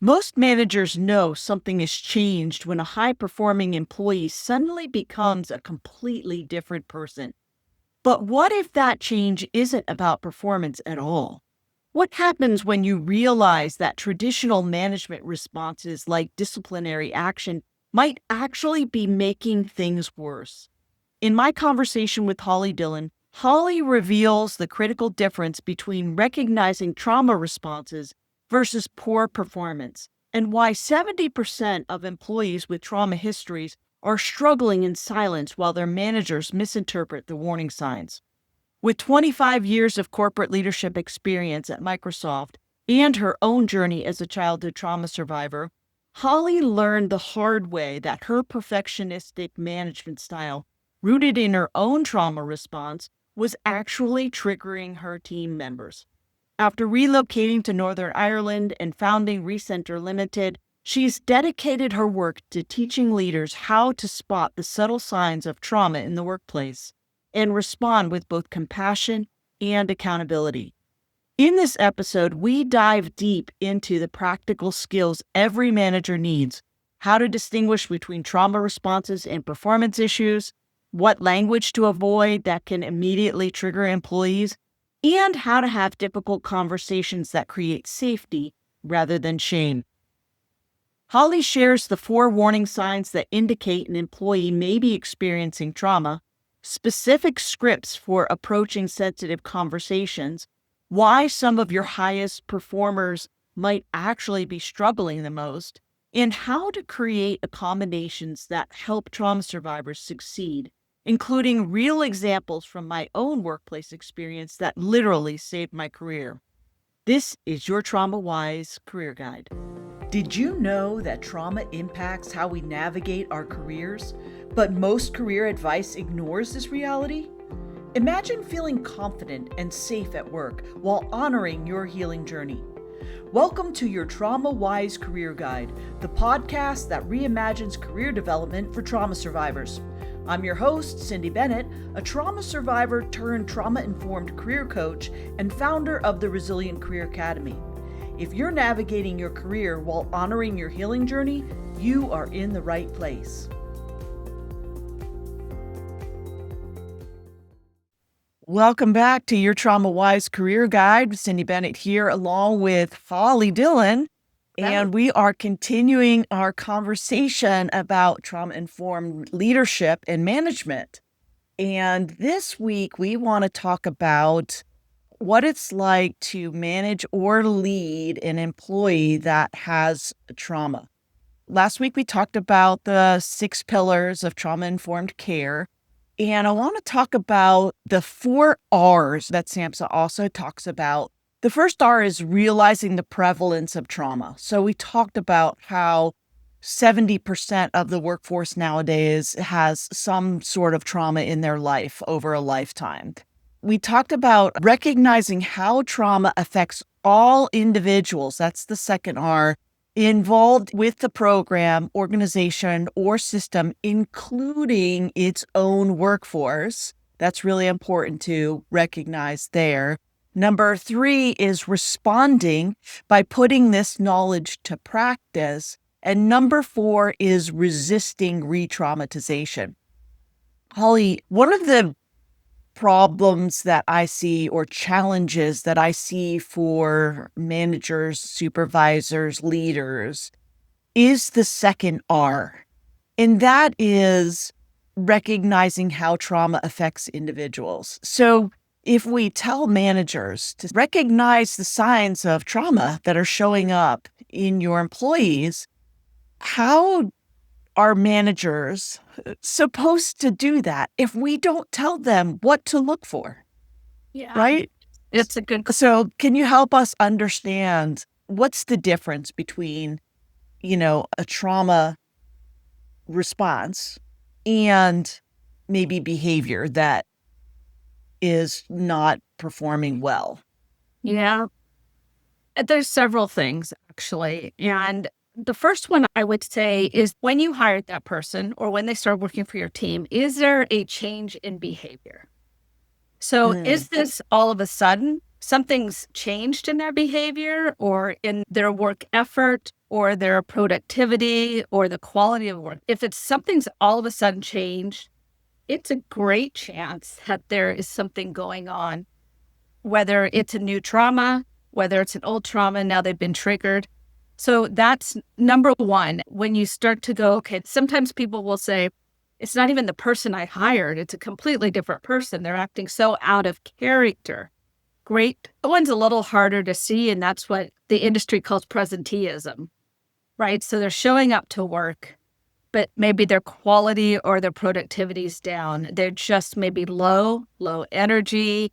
Most managers know something has changed when a high-performing employee suddenly becomes a completely different person. But what if that change isn't about performance at all? What happens when you realize that traditional management responses like disciplinary action might actually be making things worse? In my conversation with Holly Dillon, Holly reveals the critical difference between recognizing trauma responses versus poor performance, and why 70% of employees with trauma histories are struggling in silence while their managers misinterpret the warning signs. With 25 years of corporate leadership experience at Microsoft and her own journey as a childhood trauma survivor, Holly learned the hard way that her perfectionistic management style, rooted in her own trauma response, was actually triggering her team members. After relocating to Northern Ireland and founding Recentre Limited, she's dedicated her work to teaching leaders how to spot the subtle signs of trauma in the workplace and respond with both compassion and accountability. In this episode, we dive deep into the practical skills every manager needs, how to distinguish between trauma responses and performance issues, what language to avoid that can immediately trigger employees, and how to have difficult conversations that create safety rather than shame. Holly shares the 4 warning signs that indicate an employee may be experiencing trauma, specific scripts for approaching sensitive conversations, why some of your highest performers might actually be struggling the most, and how to create accommodations that help trauma survivors succeed, including real examples from my own workplace experience that literally saved my career. This is your Trauma Wise Career Guide. Did you know that trauma impacts how we navigate our careers, but most career advice ignores this reality? Imagine feeling confident and safe at work while honoring your healing journey. Welcome to your Trauma Wise Career Guide, the podcast that reimagines career development for trauma survivors. I'm your host, Cyndi Bennett, a trauma survivor turned trauma-informed career coach and founder of the Resilient Career Academy. If you're navigating your career while honoring your healing journey, you are in the right place. Welcome back to your Trauma Wise Career Guide. Cyndi Bennett here, along with Holly Dillon. And we are continuing our conversation about trauma-informed leadership and management. And this week, we want to talk about what it's like to manage or lead an employee that has trauma. Last week, we talked about the 6 pillars of trauma-informed care. And I want to talk about the 4 R's that SAMHSA also talks about. The first R is realizing the prevalence of trauma. So we talked about how 70% of the workforce nowadays has some sort of trauma in their life over a lifetime. We talked about recognizing how trauma affects all individuals. That's the second R, involved with the program, organization, or system, including its own workforce. That's really important to recognize there. Number 3 is responding by putting this knowledge to practice. And number 4 is resisting retraumatization. Holly, one of the problems that I see or challenges that I see for managers, supervisors, leaders is the second R. And that is recognizing how trauma affects individuals. So if we tell managers to recognize the signs of trauma that are showing up in your employees, how are managers supposed to do that if we don't tell them what to look for? Yeah. Right? It's a good. So can you help us understand what's the difference between, a trauma response and maybe behavior that is not performing well? Yeah. There's several things, actually. And the first one I would say is when you hired that person or when they start working for your team, is there a change in behavior? So is this all of a sudden something's changed in their behavior or in their work effort or their productivity or the quality of work. If it's something's all of a sudden changed, it's a great chance that there is something going on, whether it's a new trauma, whether it's an old trauma, now they've been triggered. So that's number one. When you start to go, okay, sometimes people will say, it's not even the person I hired, it's a completely different person. They're acting so out of character. Great. The one's a little harder to see, and that's what the industry calls presenteeism, right? So they're showing up to work, but maybe their quality or their productivity is down. They're just maybe low energy.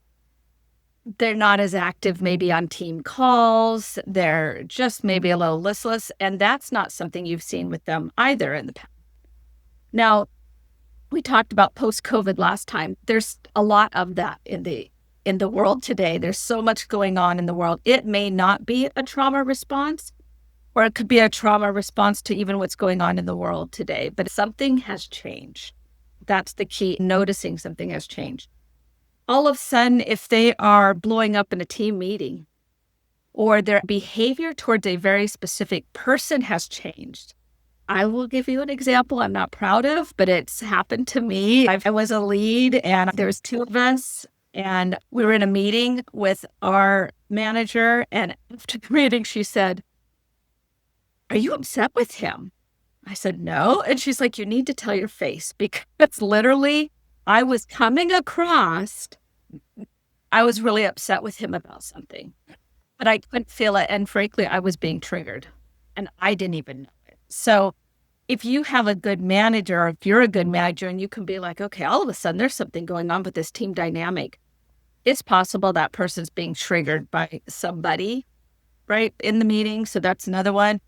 They're not as active maybe on team calls. They're just maybe a little listless. And that's not something you've seen with them either in the past. Now, we talked about post-COVID last time. There's a lot of that in the world today. There's so much going on in the world. It may not be a trauma response, or it could be a trauma response to even what's going on in the world today, but something has changed. That's the key, noticing something has changed. All of a sudden, if they are blowing up in a team meeting, or their behavior towards a very specific person has changed. I will give you an example I'm not proud of, but it's happened to me. I was a lead and there was two of us, and we were in a meeting with our manager, and after the meeting, she said, "Are you upset with him?" I said, "No." And she's like, "You need to tell your face," because literally I was coming across, I was really upset with him about something, but I couldn't feel it. And frankly, I was being triggered and I didn't even know it. So if you have a good manager, or if you're a good manager and you can be like, okay, all of a sudden there's something going on with this team dynamic, it's possible that person's being triggered by somebody, right, in the meeting. So that's another one.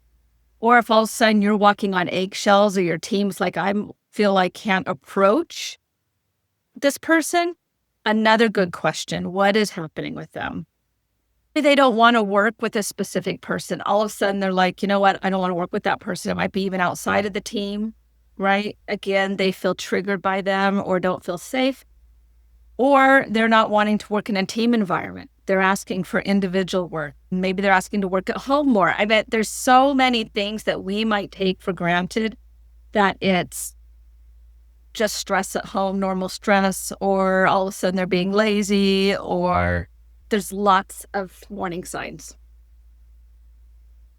Or if all of a sudden you're walking on eggshells, or your team's like, I feel like can't approach this person, another good question. What is happening with them? They don't want to work with a specific person. All of a sudden they're like, you know what? I don't want to work with that person. It might be even outside of the team, right? Again, they feel triggered by them or don't feel safe, or they're not wanting to work in a team environment. They're asking for individual work. Maybe they're asking to work at home more. I bet there's so many things that we might take for granted, that it's just stress at home, normal stress, or all of a sudden they're being lazy, or there's lots of warning signs.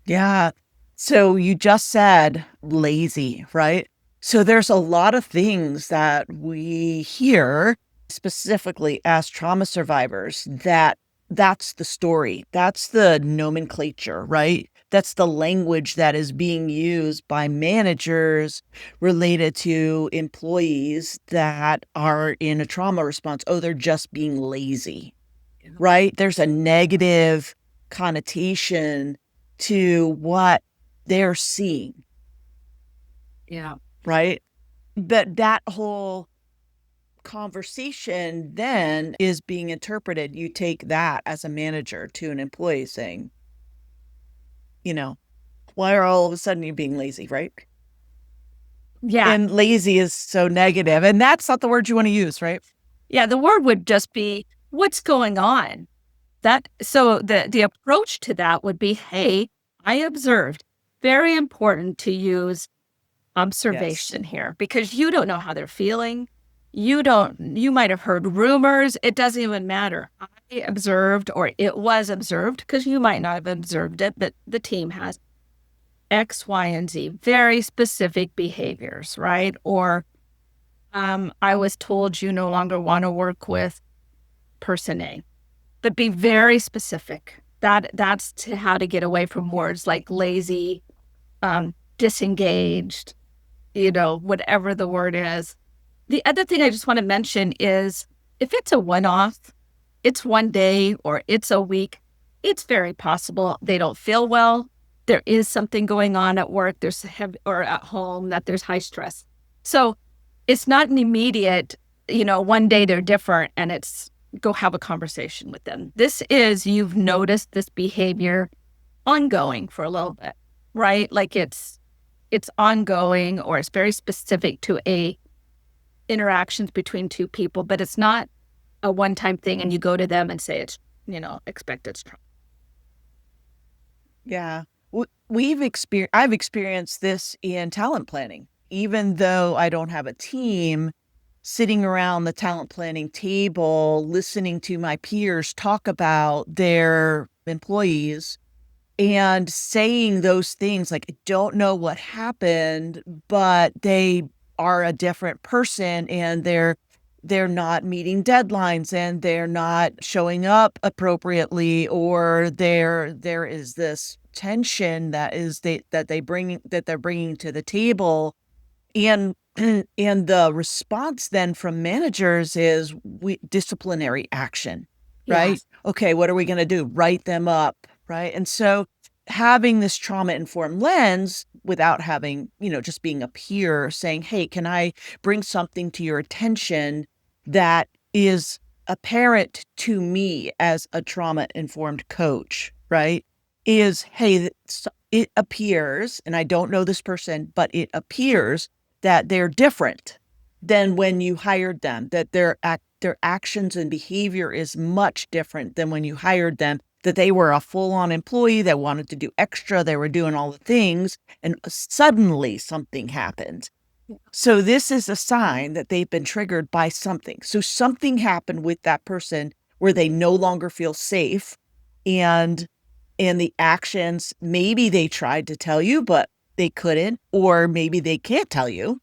Yeah. So you just said lazy, right? So there's a lot of things that we hear specifically as trauma survivors, that's the story. That's the nomenclature, right? That's the language that is being used by managers related to employees that are in a trauma response. Oh, they're just being lazy, right? There's a negative connotation to what they're seeing, Yeah. right? But that whole conversation then is being interpreted. You take that as a manager to an employee saying, you know, why are all of a sudden you being lazy, right? Yeah. And lazy is so negative, and that's not the word you want to use, right? Yeah. The word would just be, what's going on? So the approach to that would be, hey, I observed. Very important to use Yes. observation here, because you don't know how they're feeling. You might have heard rumors. It doesn't even matter. I observed, or it was observed, because you might not have observed it, but the team has X, Y, and Z, very specific behaviors, right? Or I was told you no longer want to work with person A, but be very specific. That's to how to get away from words like lazy, disengaged, whatever the word is. The other thing I just want to mention is, if it's a one-off, it's one day or it's a week, it's very possible they don't feel well. There is something going on at work, or at home, that there's high stress. So it's not an immediate, one day they're different and it's go have a conversation with them. This is, you've noticed this behavior ongoing for a little bit, right? Like it's ongoing, or it's very specific to a interactions between two people, but it's not a one-time thing and you go to them and say it's, expected. Yeah. I've experienced this in talent planning. Even though I don't have a team, sitting around the talent planning table, listening to my peers talk about their employees and saying those things like, I don't know what happened, but they are a different person and they're not meeting deadlines and they're not showing up appropriately, or there is this tension that they're bringing to the table. And and the response then from managers is disciplinary action, right? Yes. Okay, what are we going to do? Write them up, right? And so having this trauma informed lens without having, just being a peer saying, hey, can I bring something to your attention that is apparent to me as a trauma informed coach, right? Is, hey, it appears, and I don't know this person, but it appears that they're different than when you hired them, that their actions and behavior is much different than when you hired them, that they were a full-on employee that wanted to do extra, they were doing all the things, and suddenly something happened. So this is a sign that they've been triggered by something. So something happened with that person where they no longer feel safe, and the actions, maybe they tried to tell you, but they couldn't, or maybe they can't tell you,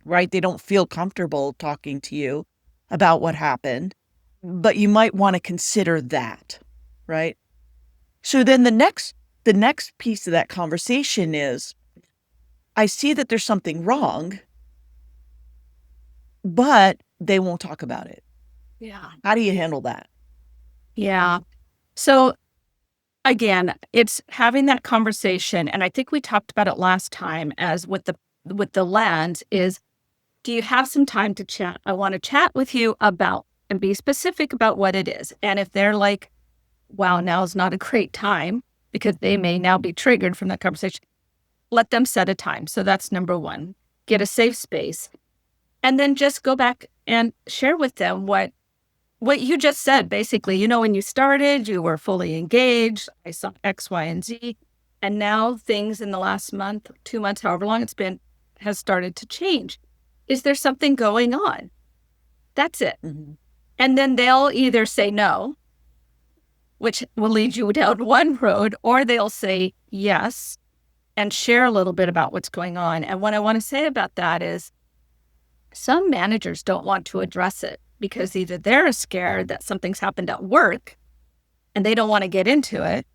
right? They don't feel comfortable talking to you about what happened, but you might want to consider that, right? So then the next piece of that conversation is, I see that there's something wrong, but they won't talk about it. Yeah. How do you handle that? Yeah. So again, it's having that conversation. And I think we talked about it last time as with the lens is, do you have some time to chat? I want to chat with you about and be specific about what it is. And if they're like, wow, now is not a great time because they may now be triggered from that conversation, let them set a time. So that's number one. Get a safe space. And then just go back and share with them what you just said. Basically, when you started, you were fully engaged. I saw X, Y, and Z. And now things in the last month, 2 months, however long it's been, has started to change. Is there something going on? That's it. Mm-hmm. And then they'll either say no, which will lead you down one road, or they'll say yes and share a little bit about what's going on. And what I want to say about that is some managers don't want to address it because either they're scared that something's happened at work and they don't want to get into it,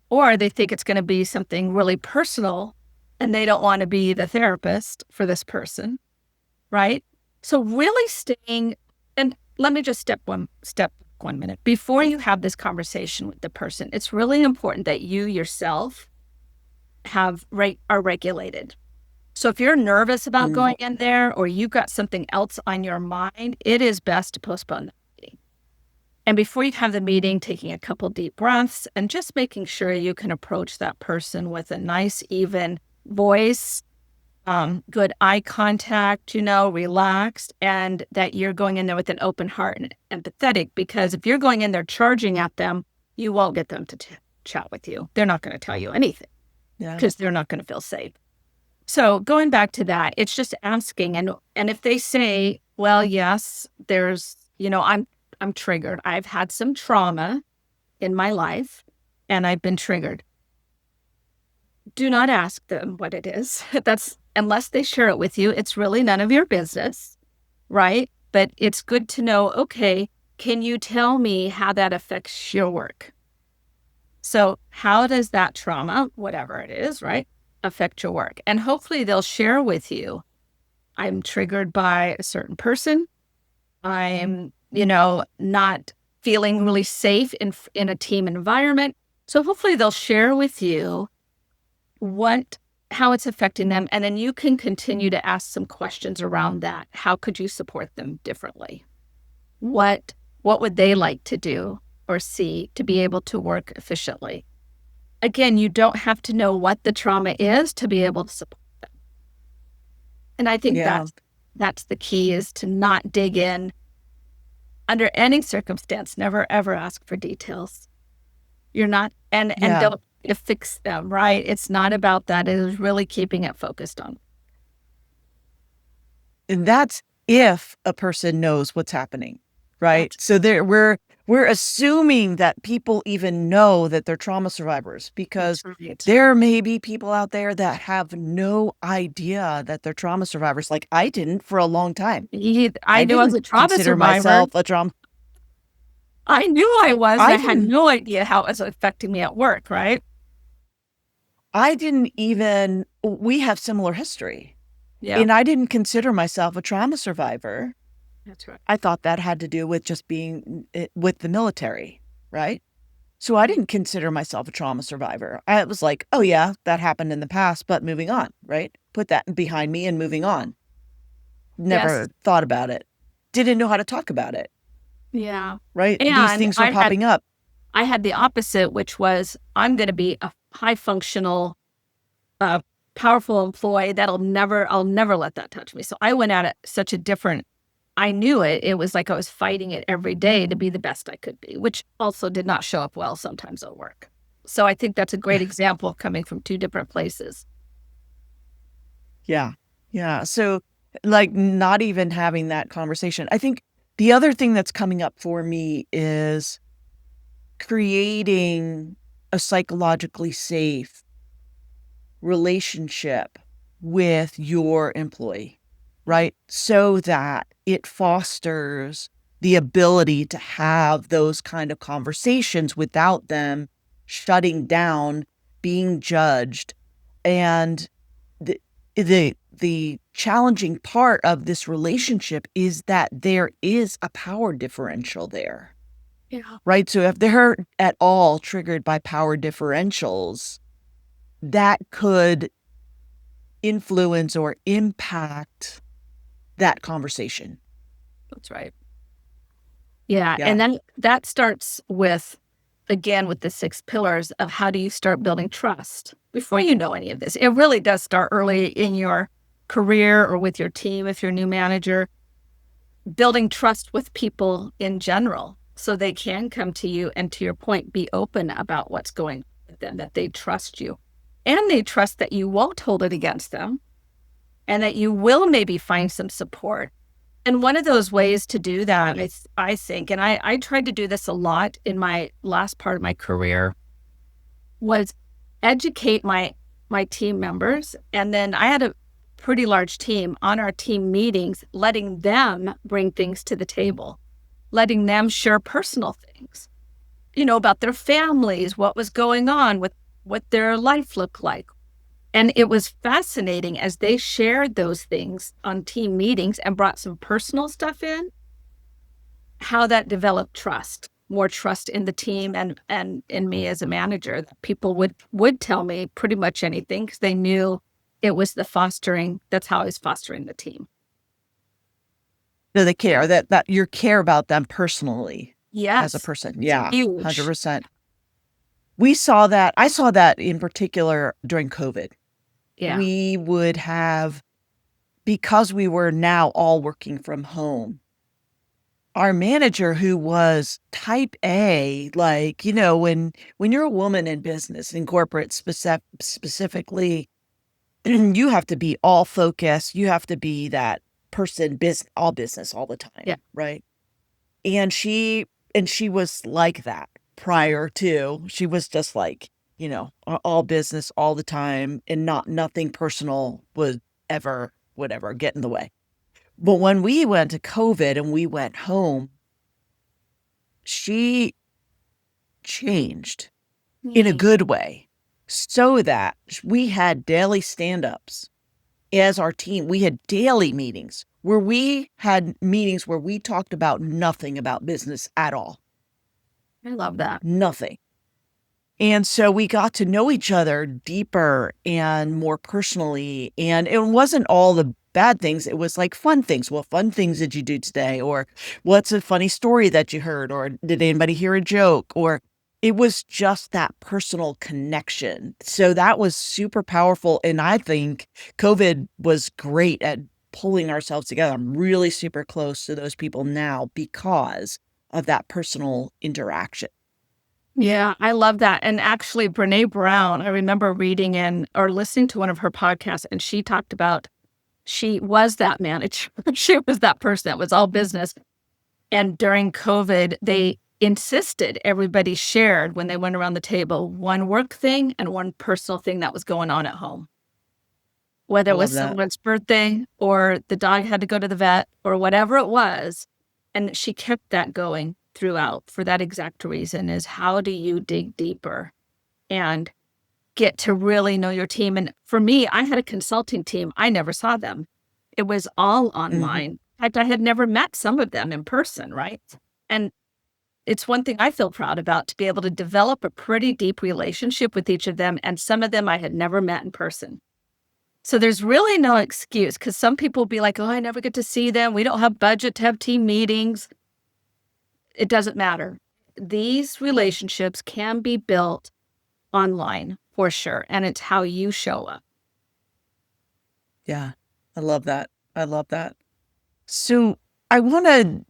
or they think it's going to be something really personal and they don't want to be the therapist for this person, right? So really staying, and let me just step 1 minute. Before you have this conversation with the person, it's really important that you yourself are regulated. So if you're nervous about Mm-hmm. going in there or you've got something else on your mind, it is best to postpone the meeting. And before you have the meeting, taking a couple deep breaths and just making sure you can approach that person with a nice, even voice, good eye contact, relaxed, and that you're going in there with an open heart and empathetic. Because if you're going in there charging at them, you won't get them to chat with you. They're not going to tell you anything Yeah. because they're not going to feel safe. So going back to that, it's just asking, and if they say, well, yes, there's, I'm triggered. I've had some trauma in my life and I've been triggered. Do not ask them what it is. That's unless they share it with you, it's really none of your business, right? But it's good to know, okay, can you tell me how that affects your work? So how does that trauma, whatever it is, right, affect your work? And hopefully they'll share with you, I'm triggered by a certain person. I'm, not feeling really safe in a team environment. So hopefully they'll share with you how it's affecting them. And then you can continue to ask some questions around that. How could you support them differently? What would they like to do or see to be able to work efficiently? Again, you don't have to know what the trauma is to be able to support them. And I think Yeah. that's the key, is to not dig in. Under any circumstance, never ever ask for details. You're not, and Yeah. to fix them, right? It's not about that. It is really keeping it focused on. And that's if a person knows what's happening, right? That's So we're assuming that people even know that they're trauma survivors, because right. there may be people out there that have no idea that they're trauma survivors. Like I didn't for a long time. I I knew I was didn't a trauma consider survivor. myself a trauma. I knew I was, and I I had didn't no idea how it was affecting me at work, right? I didn't even we have similar history. Yeah, And I didn't consider myself a trauma survivor. that's right. I thought that had to do with just being with the military, right? So I didn't consider myself a trauma survivor. I was like, oh yeah, that happened in the past, but moving on, right? Put that behind me and moving on. Yes. Never thought about it. Didn't know how to talk about it, Yeah. right? These And things were popping up. I had the opposite, which was I'm going to be a high functional, uh, powerful employee I'll never let that touch me. So I went at it such a different, I knew it. It was like I was fighting it every day to be the best I could be, which also did not show up well sometimes at work. So I think that's a great example of coming from two different places. Yeah. Yeah. So like not even having that conversation. I think the other thing that's coming up for me is creating a psychologically safe relationship with your employee, right? So that it fosters the ability to have those kind of conversations without them shutting down, being judged. And the challenging part of this relationship is that there is a power differential there, Yeah. right? So if they're at all triggered by power differentials, that could influence or impact that conversation. That's right. Yeah. Yeah. And then that starts with, again, with the 6 pillars of how do you start building trust before you know any of this. It really does start early in your career or with your team if you're a new manager, building trust with people in general so they can come to you and, to your point, be open about what's going on with them, that they trust you and they trust that you won't hold it against them and that you will maybe find some support. And one of those ways to do that, I think, and I tried to do this a lot in my last part of my career, was educate my team members. And then I had a pretty large team on our team meetings, letting them bring things to the table, letting them share personal things, about their families, what was going on with what their life looked like. And it was fascinating as they shared those things on team meetings and brought some personal stuff in, how that developed trust, more trust in the team and in me as a manager. That people would tell me pretty much anything because they knew it was the fostering. That's how I was fostering the team. So they care that you care about them personally as a Yes, person. it's Yeah. huge. 100%. We saw that. I saw that in particular during COVID. Yeah, We would have, because we were now all working from home, our manager, who was type A, like, when you're a woman in business, in corporate specifically, you have to be all focused. You have to be that person, all business all the yeah, time, right? And she was like that prior to. She was just like, all business all the time, and nothing personal would ever get in the way. But when we went to COVID and we went home, she changed in a mm, good way, so that we had daily stand-ups as our team. We had daily meetings where we talked about nothing about business at all. I love that. Nothing. And so we got to know each other deeper and more personally. And it wasn't all the bad things. It was like fun things. What fun things did you do today? Or what's a funny story that you heard? Or did anybody hear a joke? Or it was just that personal connection. So that was super powerful. And I think COVID was great at pulling ourselves together. I'm really super close to those people now because of that personal interaction. Yeah, I love that. And actually, Brene Brown, I remember reading in or listening to one of her podcasts, and she talked about she was that manager. She was that person that was all business. And during COVID, they insisted everybody shared when they went around the table one work thing and one personal thing that was going on at home, whether I it was love that. someone's birthday or the dog had to go to the vet or whatever it was. And she kept that going throughout for that exact reason is how do you dig deeper and get to really know your team? And for me, I had a consulting team. I never saw them. It was all Mhm. online. In fact, I had never met some of them in person, right? And it's one thing I feel proud about to be able to develop a pretty deep relationship with each of them. And some of them I had never met in person. So there's really no excuse because some people will be like, oh, I never get to see them. We don't have budget to have team meetings. It doesn't matter. These relationships can be built online for sure. And it's how you show up. Yeah. I love that. I love that. So I want to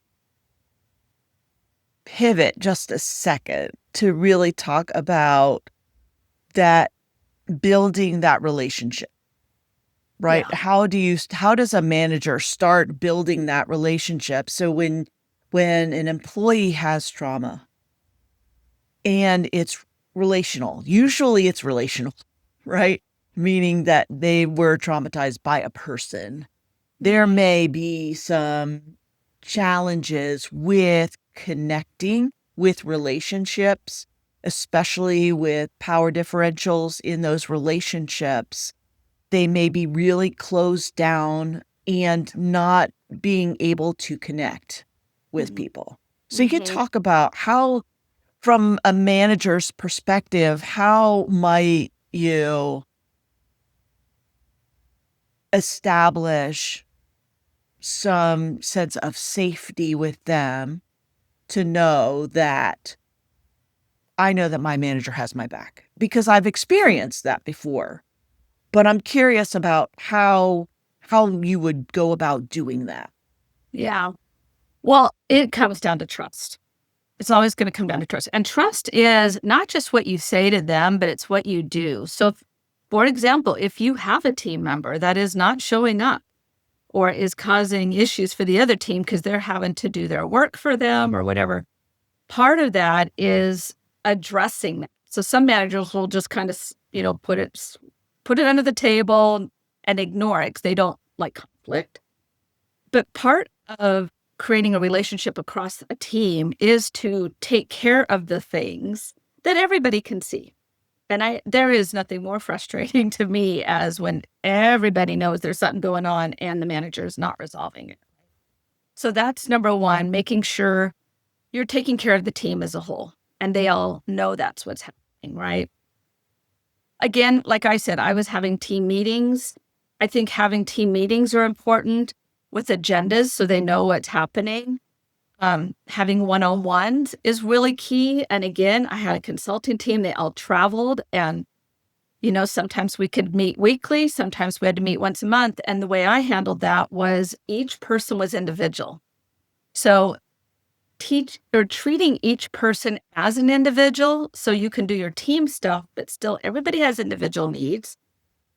pivot just a second to really talk about that building that relationship, right? Yeah. How does a manager start building that relationship? So when an employee has trauma and it's relational, usually it's relational, right? Meaning that they were traumatized by a person. There Mhm. may be some challenges with connecting with relationships, especially with power differentials in those relationships. They may be really closed down and not being able to connect with Mhm. people. So you could Mhm. talk about how, from a manager's perspective, how might you establish some sense of safety with them to know that I know that my manager has my back because I've experienced that before. But I'm curious about how you would go about doing that. Yeah. Well, it comes down to trust. It's always going to come down to trust. And trust is not just what you say to them, but it's what you do. So, for example, if you have a team member that is not showing up or is causing issues for the other team because they're having to do their work for them or whatever, part of that is addressing that. So some managers will just kind of, put it under the table and ignore it because they don't like conflict. But part of creating a relationship across a team is to take care of the things that everybody can see. And there is nothing more frustrating to me as when everybody knows there's something going on and the manager is not resolving it. So that's number one, making sure you're taking care of the team as a whole and they all know that's what's happening, right? Again, like I said, I was having team meetings. I think having team meetings are important with agendas so they know what's happening. Having one-on-ones is really key. And again, I had a consulting team. They all traveled and, sometimes we could meet weekly. Sometimes we had to meet once a month. And the way I handled that was each person was individual. So treating each person as an individual so you can do your team stuff, but still everybody has individual needs.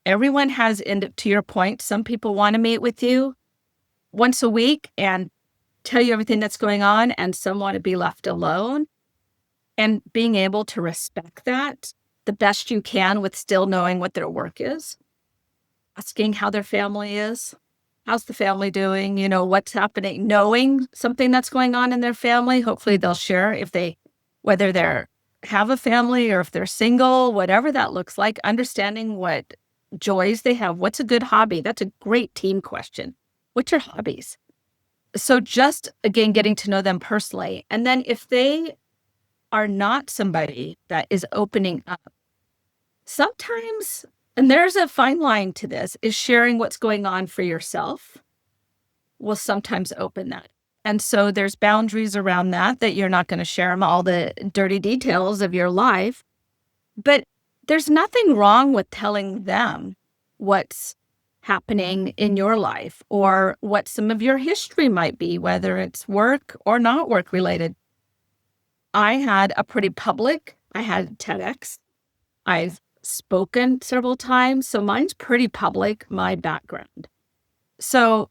Everyone has, to your point, some people want to meet with you once a week and tell you everything that's going on, and some want to be left alone. And being able to respect that the best you can with still knowing what their work is, asking how their family is. How's the family doing? What's happening? Knowing something that's going on in their family. Hopefully they'll share whether they're have a family or if they're single, whatever that looks like, understanding what joys they have. What's a good hobby? That's a great team question. What's your hobbies? So just again, getting to know them personally. And then if they are not somebody that is opening up, sometimes, and there's a fine line to this, is sharing what's going on for yourself will sometimes open that. And so there's boundaries around that you're not going to share them all the dirty details of your life. But there's nothing wrong with telling them what's happening in your life or what some of your history might be, whether it's work or not work related. I had a pretty public I had TEDx. I've spoken several times. So mine's pretty public, my background. So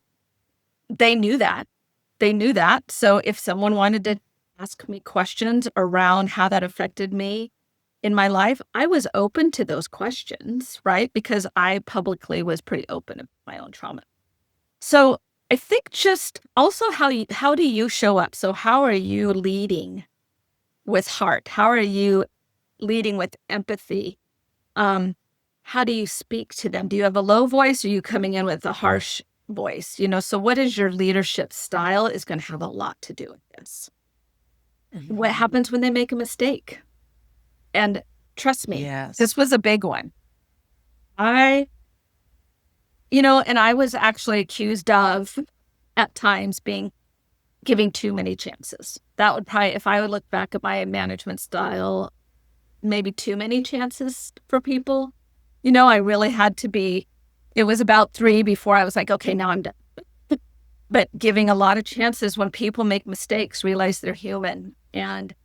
they knew that. They knew that. So if someone wanted to ask me questions around how that affected me in my life, I was open to those questions, right? Because I publicly was pretty open about my own trauma. So I think just also how do you show up? So how are you leading with heart? How are you leading with empathy? Um, how do you speak to them? Do you have a low voice? Or are you coming in with a harsh voice? So what is your leadership style is going to have a lot to do with this. What happens when they make a mistake? And trust me, Yes. this was a big one. And I was actually accused of at times giving too many chances. That would probably, if I would look back at my management style, maybe too many chances for people. I really had to be, it was about 3 before I was like, okay, now I'm done. But giving a lot of chances when people make mistakes, realize they're human and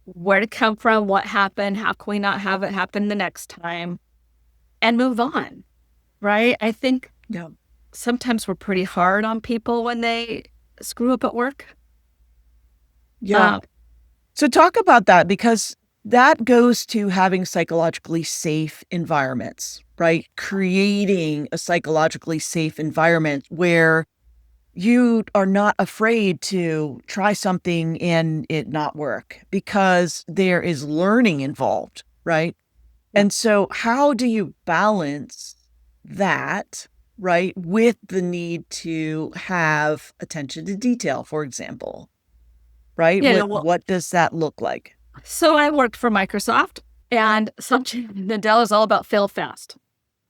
where to come from, what happened, how can we not have it happen the next time and move on, right? I think sometimes we're pretty hard on people when they screw up at work. Yeah. So talk about that, because that goes to having psychologically safe environments, right? Creating a psychologically safe environment where you are not afraid to try something and it not work, because there is learning involved, right? Yeah. And so how do you balance that, right, with the need to have attention to detail, for example, right? Well, What does that look like? so I worked for Microsoft and Nadella is all about fail fast.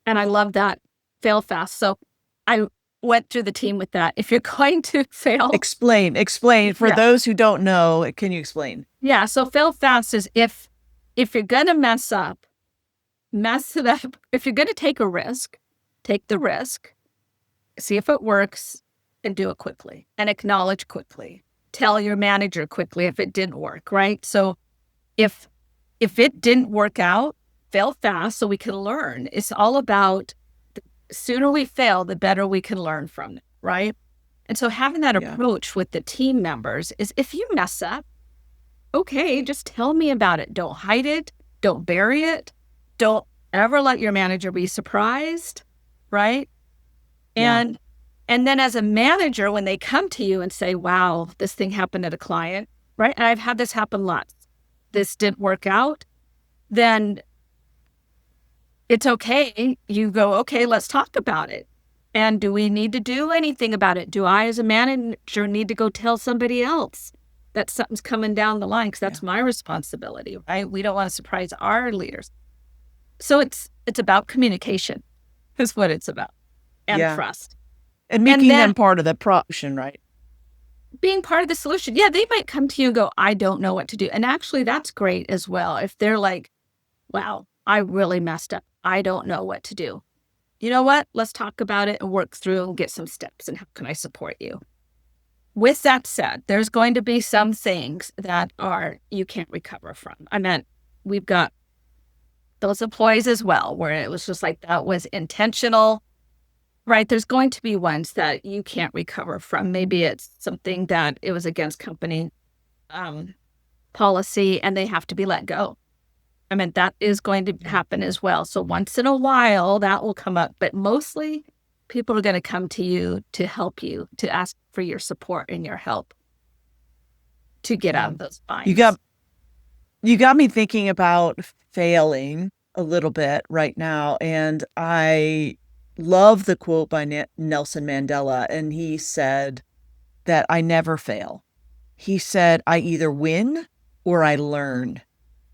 And I love that, fail fast. So I went through the team with that. If you're going to fail, Explain for yeah. those who don't know. Can you explain? Yeah. So fail fast is if you're gonna mess it up. If you're gonna take a risk, take the risk, see if it works, and do it quickly and acknowledge quickly. Tell your manager quickly if it didn't work, right? So if it didn't work out, fail fast so we can learn. It's all about the sooner we fail, the better we can learn from it, right? And so having that Yeah. approach with the team members is if you mess up, okay, just tell me about it. Don't hide it. Don't bury it. Don't ever let your manager be surprised, right? Yeah. And then as a manager, when they come to you and say, wow, this thing happened at a client, right? And I've had this happen lots. This didn't work out, then it's okay. You go, okay, let's talk about it. And do we need to do anything about it? Do I, as a manager, need to go tell somebody else that something's coming down the line? Because that's my responsibility, right? We don't want to surprise our leaders. So it's about communication is what it's about, and trust. And making then them part of the production, right? Being part of the solution. Yeah, they might come to you and go, I don't know what to do. And actually, that's great as well. If they're like, wow, I really messed up. I don't know what to do. You know what? Let's talk about it and work through and get some steps. And how can I support you? With that said, there's going to be some things that you can't recover from. I meant we've got those employees as well, where it was just like that was intentional, right? There's going to be ones that you can't recover from. Maybe it's something that it was against company policy and they have to be let go. I mean, that is going to happen as well. So once in a while, that will come up. But mostly, people are going to come to you to help you, to ask for your support and your help to get out of those binds. You got me thinking about failing a little bit right now. And I love the quote by Nelson Mandela. And he said that I never fail. He said, I either win or I learn.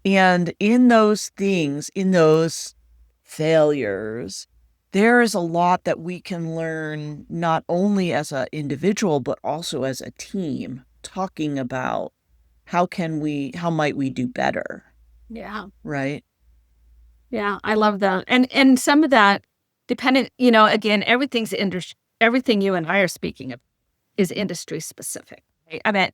And in those things, in those failures, there is a lot that we can learn, not only as an individual, but also as a team, talking about how might we do better? Yeah. Right? Yeah, I love that. And some of that dependent, again, everything you and I are speaking of is industry specific. Right? I mean,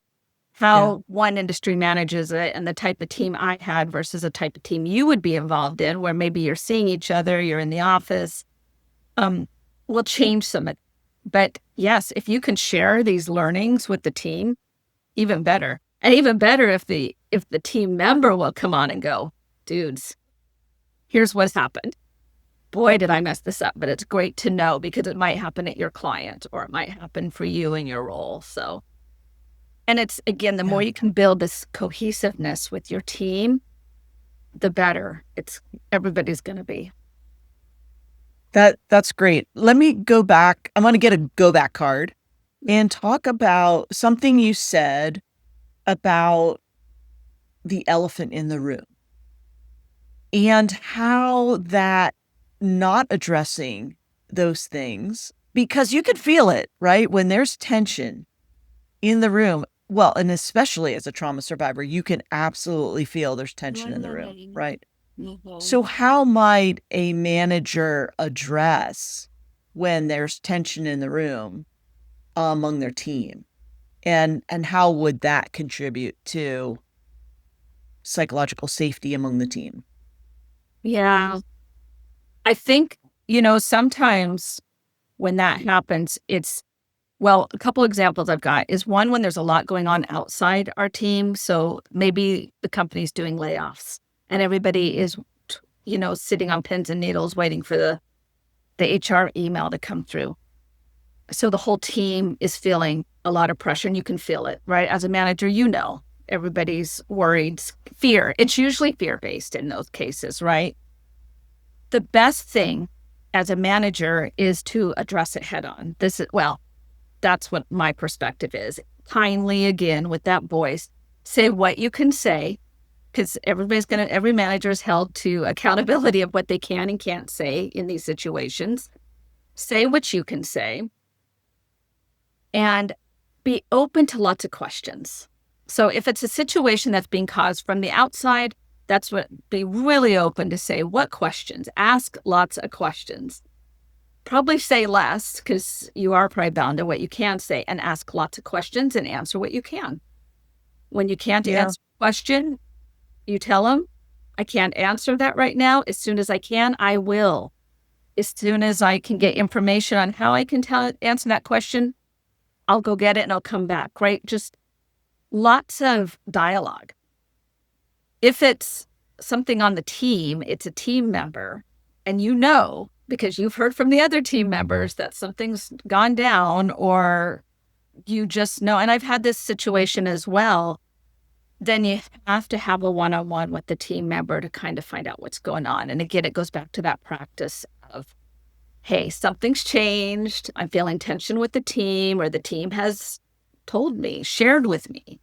how one industry manages it and the type of team I had versus a type of team you would be involved in, where maybe you're seeing each other, you're in the office, will change some of it. But yes, if you can share these learnings with the team, even better. And even better if the team member will come on and go, dudes, here's what's happened. Boy, did I mess this up, but it's great to know because it might happen at your client or it might happen for you in your role. So, and it's again, the more you can build this cohesiveness with your team, the better everybody's going to be. That's great. Let me go back. I'm going to get a go back card and talk about something you said about the elephant in the room and how that not addressing those things, because you could feel it, right? When there's tension in the room. Well, and especially as a trauma survivor, you can absolutely feel there's tension in the room, right? So how might a manager address when there's tension in the room among their team? And how would that contribute to psychological safety among the team? Yeah. I think, sometimes when that happens, a couple examples I've got is one when there's a lot going on outside our team. So maybe the company's doing layoffs and everybody is, sitting on pins and needles waiting for the HR email to come through. So the whole team is feeling a lot of pressure and you can feel it, right? As a manager, everybody's worried, fear. It's usually fear-based in those cases, right? The best thing as a manager is to address it head on. That's what my perspective is. Kindly, again, with that voice, say what you can say, because every manager is held to accountability of what they can and can't say in these situations. Say what you can say and be open to lots of questions. So if it's a situation that's being caused from the outside, be really open to say what questions, ask lots of questions. Probably say less because you are probably bound to what you can say, and ask lots of questions and answer what you can. When you can't answer a question, you tell them, I can't answer that right now. As soon as I can, I will. As soon as I can get information on how I can answer that question, I'll go get it and I'll come back, right? Just lots of dialogue. If it's something on the team, it's a team member, and because you've heard from the other team members that something's gone down, or you just know, and I've had this situation as well, then you have to have a one-on-one with the team member to kind of find out what's going on. And again, it goes back to that practice of, hey, something's changed. I'm feeling tension with the team, or the team has shared with me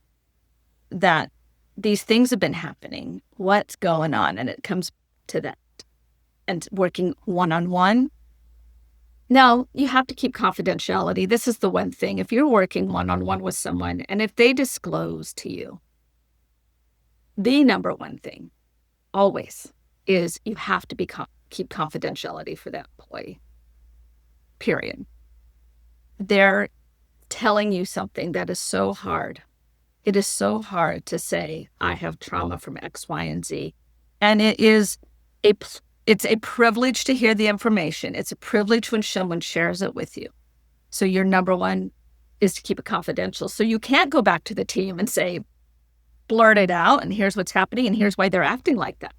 that these things have been happening. What's going on? And it comes to that. And working one-on-one. Now, you have to keep confidentiality. This is the one thing. If you're working one-on-one with someone, and if they disclose to you, the number one thing always is you have to keep confidentiality for that employee, period. They're telling you something that is so hard. It is so hard to say, I have trauma from X, Y, and Z. And it's a privilege to hear the information. It's a privilege when someone shares it with you. So your number one is to keep it confidential. So you can't go back to the team and say, blurt it out, and here's what's happening, and here's why they're acting like that.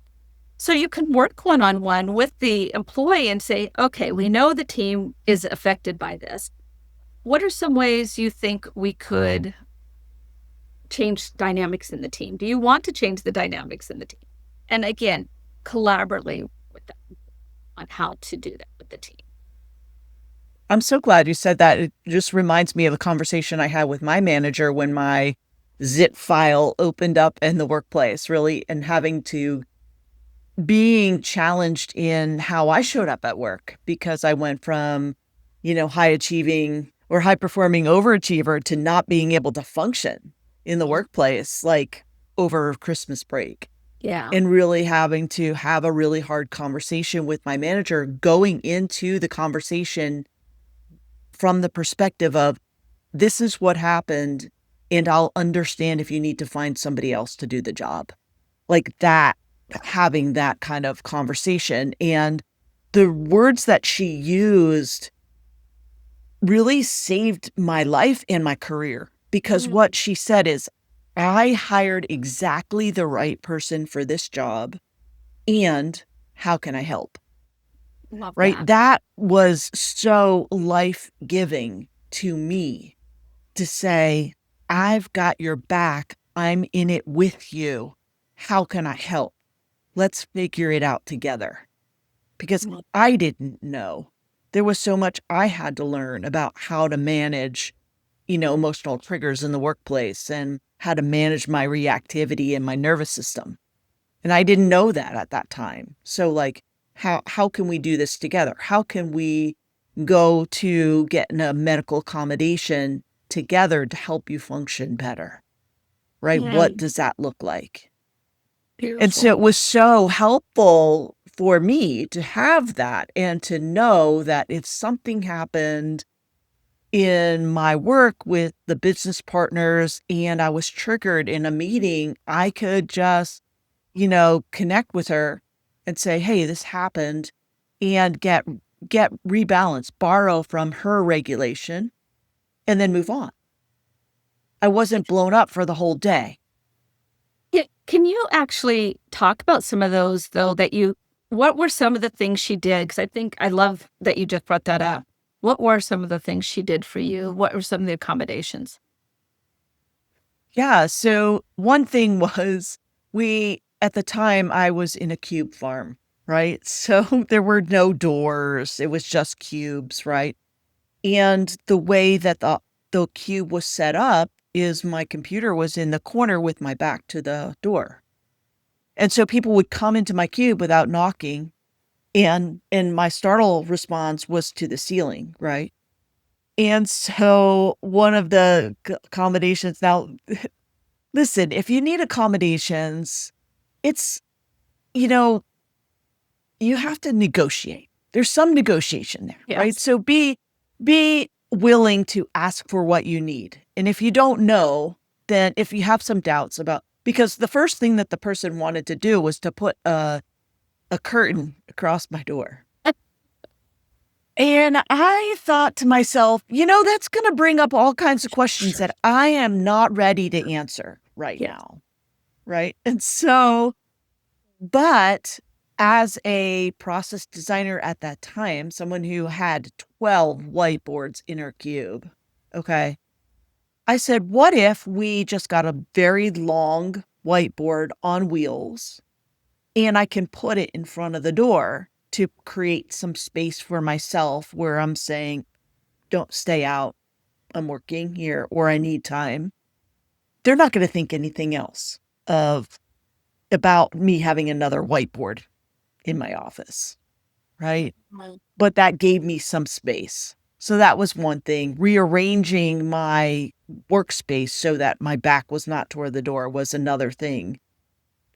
So you can work one-on-one with the employee and say, okay, we know the team is affected by this. What are some ways you think we could change dynamics in the team? Do you want to change the dynamics in the team? And again, collaboratively with them on how to do that with the team. I'm so glad you said that. It just reminds me of a conversation I had with my manager when my zip file opened up in the workplace, really, and being challenged in how I showed up at work, because I went from, high achieving or high performing overachiever to not being able to function in the workplace, like over Christmas break. Yeah. And really having to have a really hard conversation with my manager, going into the conversation from the perspective of, this is what happened. and I'll understand if you need to find somebody else to do the job. Like that, having that kind of conversation. And the words that she used really saved my life and my career, because Mm, what she said is, I hired exactly the right person for this job. And how can I help? love Right? that. That was so life-giving to me, to say, I've got your back. I'm in it with you. How can I help? Let's figure it out together. Because Love- I didn't know. There was so much I had to learn about how to manage, emotional triggers in the workplace, and how to manage my reactivity and my nervous system. And I didn't know that at that time. So like, how can we do this together? How can we go to get a medical accommodation together to help you function better? Right? What Mm, does that look like? And so beautiful. it was so helpful for me to have that, and to know that if something happened in my work with the business partners and I was triggered in a meeting, I could just, connect with her and say, "Hey, this happened," and get rebalanced, borrow from her regulation, and then move on. I wasn't blown up for the whole day. Can you actually talk about some of those though what were some of the things she did? Because I think I love that you just brought that up. What were some of the things she did for you? What were some of the accommodations? Yeah, so one thing was, we at the time, I was in a cube farm, right? So there were no doors, it was just cubes, right? And the way that the cube was set up is my computer was in the corner with my back to the door. And so people would come into my cube without knocking, and my startle response was to the ceiling, right? And so one of the accommodations, now, listen, if you need accommodations, it's, you know, you have to negotiate. There's some negotiation there, right? Yes. So be willing to ask for what you need. And if you don't know, then if you have some doubts about, because the first thing that the person wanted to do was to put a curtain across my door. And I thought to myself, that's going to bring up all kinds of questions Sure. that I am not ready to answer right Yes. now. Right. And so, but as a process designer at that time, someone who had 12 whiteboards in her cube, okay, I said, what if we just got a very long whiteboard on wheels, and I can put it in front of the door to create some space for myself where I'm saying, don't stay out, I'm working here, or I need time. They're not going to think anything else of about me having another whiteboard in my office, right? Right. But that gave me some space. So that was one thing. Rearranging my workspace so that my back was not toward the door was another thing.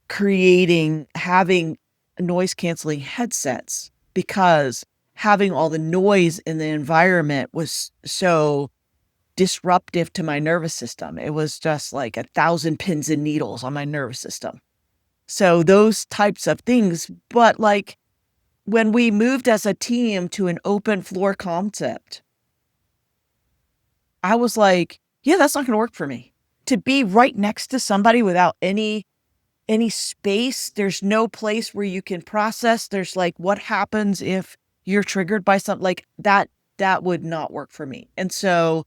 Having noise canceling headsets, because having all the noise in the environment was so disruptive to my nervous system. It was just like 1,000 pins and needles on my nervous system. So those types of things. But like, when we moved as a team to an open floor concept, I was like, yeah, that's not going to work for me. To be right next to somebody without any space, there's no place where you can process. There's like, what happens if you're triggered by something like that? That would not work for me. And so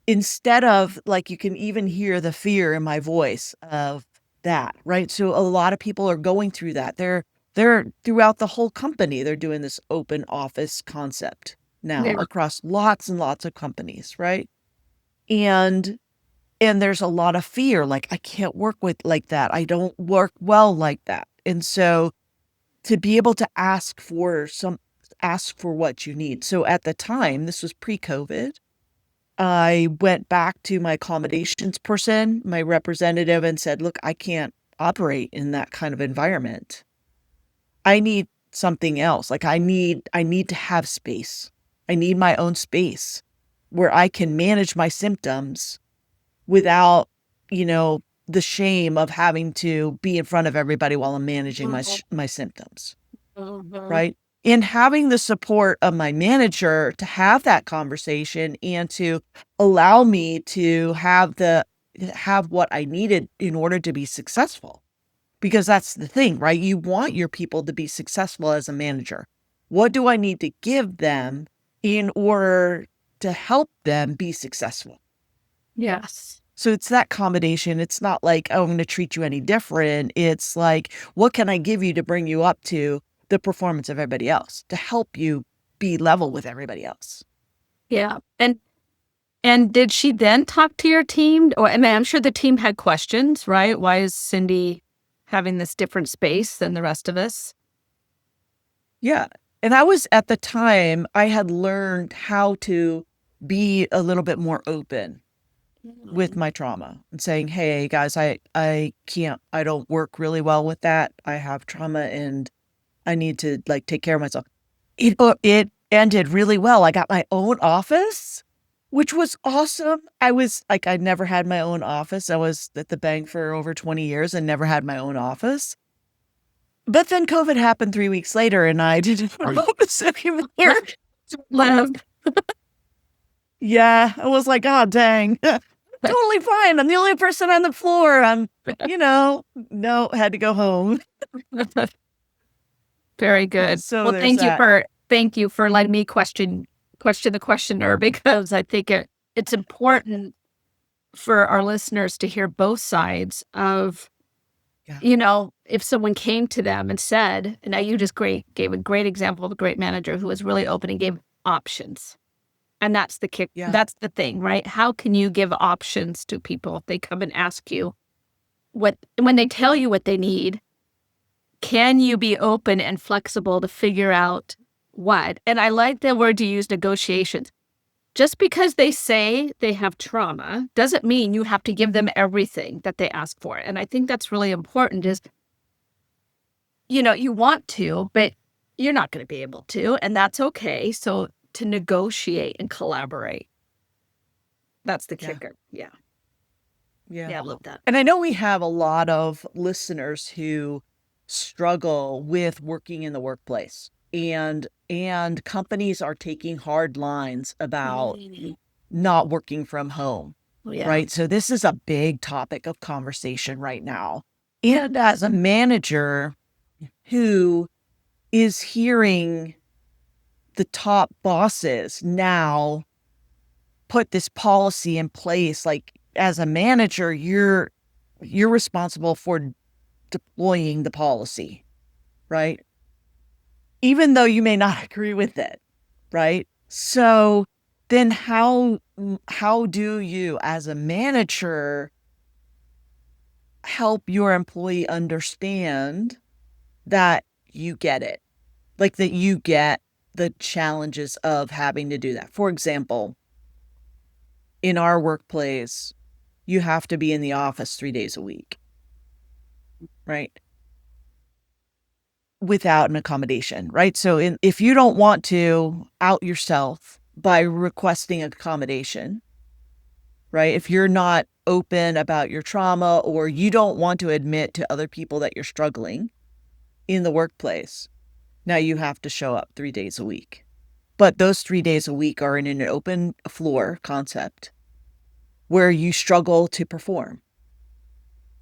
instead of, like, you can even hear the fear in my voice of that, right? So a lot of people are going through that. They're throughout the whole company, they're doing this open office concept now There. across lots and lots of companies, right? And there's a lot of fear, like, I can't work with like that. I don't work well like that. And so to be able to ask for what you need. So at the time, this was pre-COVID, I went back to my accommodations person, my representative, and said, "Look, I can't operate in that kind of environment. I need something else. Like, I need to have space. I need my own space where I can manage my symptoms without, the shame of having to be in front of everybody while I'm managing my symptoms. Right. And having the support of my manager to have that conversation and to allow me to have what I needed in order to be successful. Because that's the thing, right? You want your people to be successful as a manager. What do I need to give them in order to help them be successful? Yes. So it's that combination. It's not like, oh, I'm going to treat you any different. It's like, what can I give you to bring you up to the performance of everybody else, to help you be level with everybody else? Yeah. And did she then talk to your team? Or I mean, I'm sure the team had questions, right? Why is Cyndi having this different space than the rest of us? Yeah. And I was at the time, I had learned how to be a little bit more open with my trauma and saying, hey guys, I can't, I don't work really well with that. I have trauma and I need to like take care of myself. It ended really well. I got my own office, which was awesome. I was like, I never had my own office. I was at the bank for over 20 years and never had my own office. But then COVID happened 3 weeks later and I didn't have an office anymore. Love. Yeah, I was like, oh, dang. Totally fine. I'm the only person on the floor. No, had to go home. Very good. So Well, there's that. thank you for letting me question the questioner, because I think it's important for our listeners to hear both sides of, Yeah. if someone came to them and said, and now you just gave a great example of a great manager who was really open and gave options. And that's the kick. Yeah. That's the thing, right? How can you give options to people if they come and ask you when they tell you what they need? Can you be open and flexible to figure out what? And I like the word you use, negotiations. Just because they say they have trauma doesn't mean you have to give them everything that they ask for. And I think that's really important is, you want to, but you're not going to be able to, and that's okay. So to negotiate and collaborate, that's the kicker. Yeah. Yeah. Yeah, I love that. And I know we have a lot of listeners who struggle with working in the workplace, and companies are taking hard lines about not working from home. Yeah. Right? So this is a big topic of conversation right now. And as a manager who is hearing the top bosses now put this policy in place, like as a manager, you're responsible for deploying the policy, right? Even though you may not agree with it, right? So then how do you as a manager help your employee understand that you get it? Like that you get the challenges of having to do that. For example, in our workplace, you have to be in the office 3 days a week, right? Without an accommodation, right? So if you don't want to out yourself by requesting accommodation, right? If you're not open about your trauma or you don't want to admit to other people that you're struggling in the workplace, now you have to show up 3 days a week. But those 3 days a week are in an open floor concept where you struggle to perform.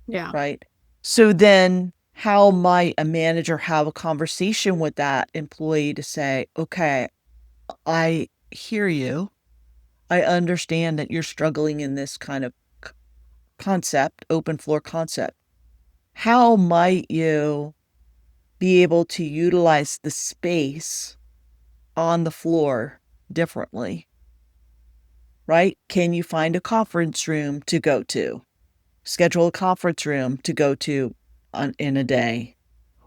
Yeah. Right. So then how might a manager have a conversation with that employee to say, okay, I hear you. I understand that you're struggling in this kind of concept, open floor concept. How might you be able to utilize the space on the floor differently? Right? Can you find a conference room to go to? Schedule a conference room to go to in a day,